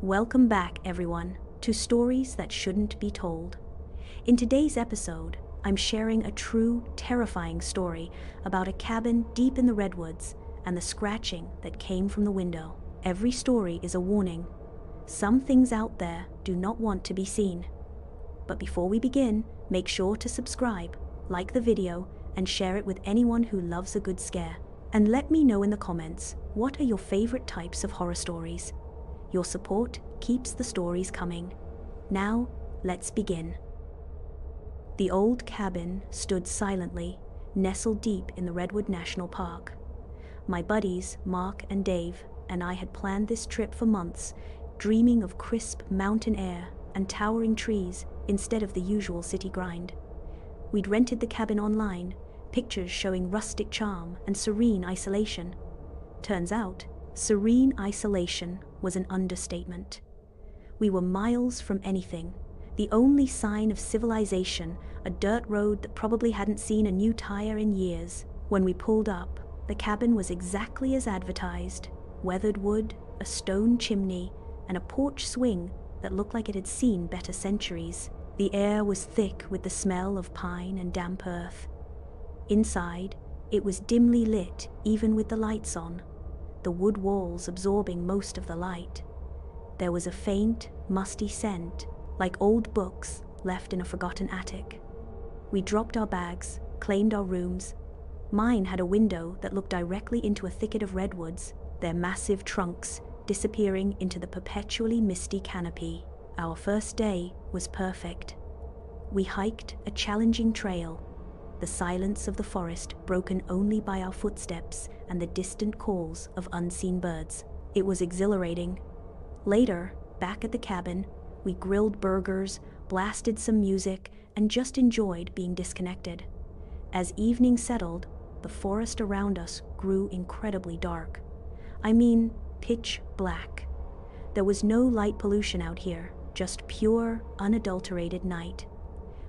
Welcome back, everyone, to Stories That Shouldn't Be Told. In today's episode, I'm sharing a true, terrifying story about a cabin deep in the redwoods and the scratching that came from the window. Every story is a warning. Some things out there do not want to be seen. But before we begin, make sure to subscribe, like the video, and share it with anyone who loves a good scare. And let me know in the comments, what are your favorite types of horror stories? Your support keeps the stories coming. Now, let's begin. The old cabin stood silently, nestled deep in the Redwood National Park. My buddies, Mark and Dave, and I had planned this trip for months, dreaming of crisp mountain air and towering trees instead of the usual city grind. We'd rented the cabin online, pictures showing rustic charm and serene isolation. Turns out, serene isolation was an understatement. We were miles from anything. The only sign of civilization, a dirt road that probably hadn't seen a new tire in years. When we pulled up, the cabin was exactly as advertised. Weathered wood, a stone chimney, and a porch swing that looked like it had seen better centuries. The air was thick with the smell of pine and damp earth. Inside, it was dimly lit even with the lights on, the wood walls absorbing most of the light. There was a faint, musty scent, like old books left in a forgotten attic. We dropped our bags, claimed our rooms. Mine had a window that looked directly into a thicket of redwoods, their massive trunks disappearing into the perpetually misty canopy. Our first day was perfect. We hiked a challenging trail, the silence of the forest broken only by our footsteps and the distant calls of unseen birds. It was exhilarating. Later, back at the cabin, we grilled burgers, blasted some music, and just enjoyed being disconnected. As evening settled, the forest around us grew incredibly dark. I mean, pitch black. There was no light pollution out here, just pure, unadulterated night.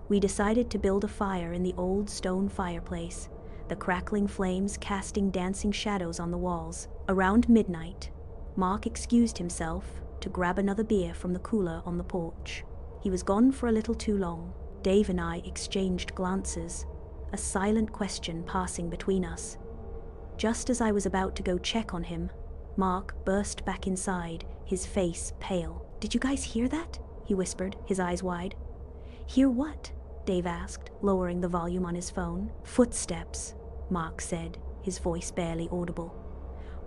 We decided to build a fire in the old stone fireplace, the crackling flames casting dancing shadows on the walls. Around midnight, Mark excused himself to grab another beer from the cooler on the porch. He was gone for a little too long. Dave and I exchanged glances, a silent question passing between us. Just as I was about to go check on him, Mark burst back inside, his face pale. "Did you guys hear that?" he whispered, his eyes wide. "Hear what?" Dave asked, lowering the volume on his phone. "Footsteps," Mark said, his voice barely audible.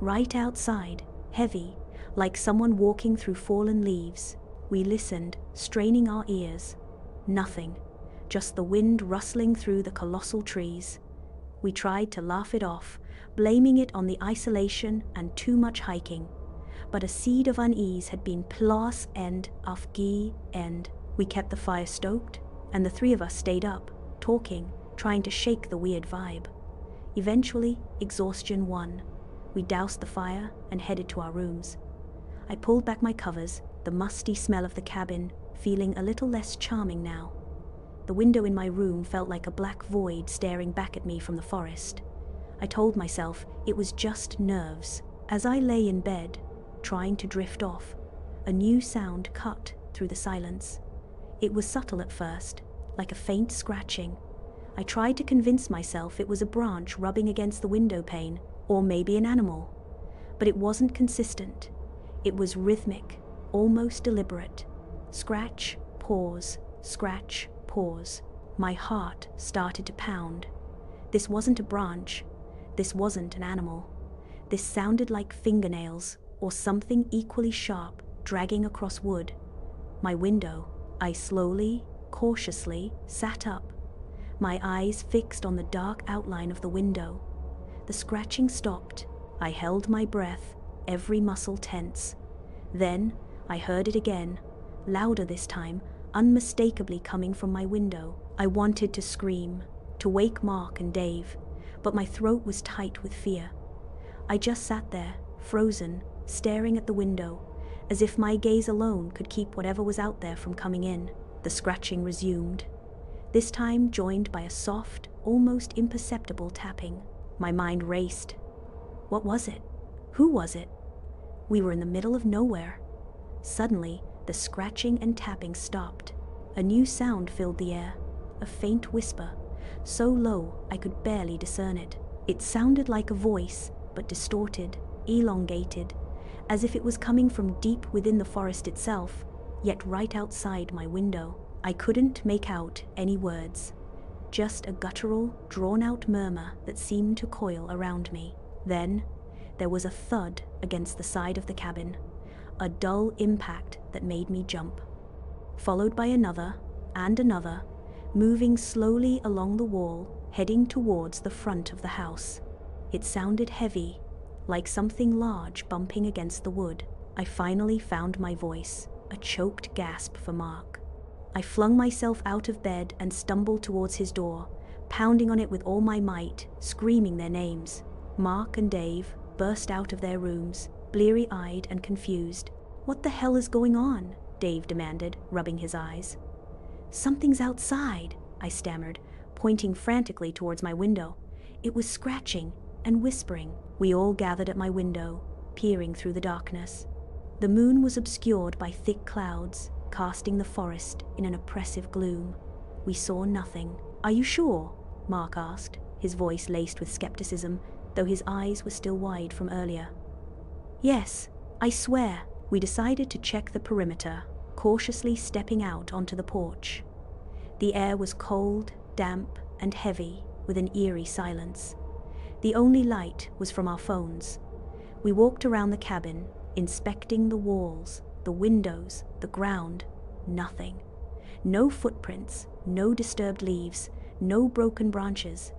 "Right outside, heavy, like someone walking through fallen leaves." We listened, straining our ears. Nothing, just the wind rustling through the colossal trees. We tried to laugh it off, blaming it on the isolation and too much hiking. But a seed of unease had been plas end af gi end. We kept the fire stoked, and the three of us stayed up, talking, trying to shake the weird vibe. Eventually, exhaustion won. We doused the fire and headed to our rooms. I pulled back my covers, the musty smell of the cabin feeling a little less charming now. The window in my room felt like a black void staring back at me from the forest. I told myself it was just nerves. As I lay in bed, trying to drift off, a new sound cut through the silence. It was subtle at first, like a faint scratching. I tried to convince myself it was a branch rubbing against the window pane, or maybe an animal. But it wasn't consistent. It was rhythmic, almost deliberate. Scratch, pause, scratch, pause. My heart started to pound. This wasn't a branch. This wasn't an animal. This sounded like fingernails, or something equally sharp, dragging across wood. My window. I slowly, cautiously sat up, my eyes fixed on the dark outline of the window. The scratching stopped. I held my breath, every muscle tense. Then I heard it again, louder this time, unmistakably coming from my window. I wanted to scream, to wake Mark and Dave, but my throat was tight with fear. I just sat there, frozen, staring at the window, as if my gaze alone could keep whatever was out there from coming in. The scratching resumed, this time joined by a soft, almost imperceptible tapping. My mind raced. What was it? Who was it? We were in the middle of nowhere. Suddenly, the scratching and tapping stopped. A new sound filled the air, a faint whisper, so low I could barely discern it. It sounded like a voice, but distorted, elongated, as if it was coming from deep within the forest itself, yet right outside my window. I couldn't make out any words, just a guttural, drawn-out murmur that seemed to coil around me. Then, there was a thud against the side of the cabin, a dull impact that made me jump, followed by another and another, moving slowly along the wall, heading towards the front of the house. It sounded heavy, like something large bumping against the wood. I finally found my voice, a choked gasp for Mark. I flung myself out of bed and stumbled towards his door, pounding on it with all my might, screaming their names. Mark and Dave burst out of their rooms, bleary-eyed and confused. "What the hell is going on?" Dave demanded, rubbing his eyes. "Something's outside," I stammered, pointing frantically towards my window. It was scratching and whispering. We all gathered at my window, peering through the darkness. The moon was obscured by thick clouds, casting the forest in an oppressive gloom. We saw nothing. "Are you sure?" Mark asked, his voice laced with skepticism, though his eyes were still wide from earlier. "Yes, I swear." We decided to check the perimeter, cautiously stepping out onto the porch. The air was cold, damp, and heavy, with an eerie silence. The only light was from our phones. We walked around the cabin, inspecting the walls, the windows, the ground. Nothing. No footprints, no disturbed leaves, no broken branches.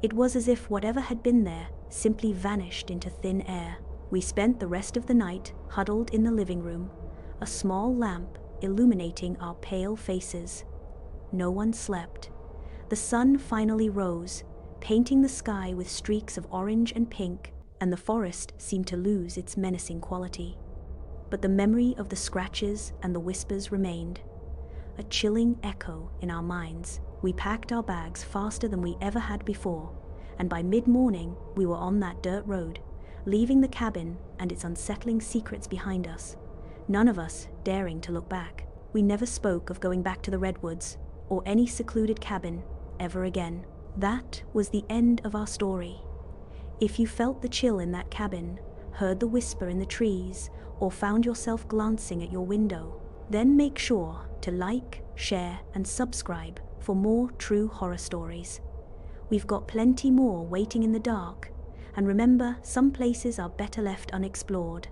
It was as if whatever had been there simply vanished into thin air. We spent the rest of the night huddled in the living room, a small lamp illuminating our pale faces. No one slept. The sun finally rose, painting the sky with streaks of orange and pink, and the forest seemed to lose its menacing quality. But the memory of the scratches and the whispers remained, a chilling echo in our minds. We packed our bags faster than we ever had before, and by mid-morning we were on that dirt road, leaving the cabin and its unsettling secrets behind us, none of us daring to look back. We never spoke of going back to the redwoods or any secluded cabin ever again. That was the end of our story. If you felt the chill in that cabin, heard the whisper in the trees, or found yourself glancing at your window, then make sure to like, share, and subscribe for more true horror stories. We've got plenty more waiting in the dark, and remember, some places are better left unexplored.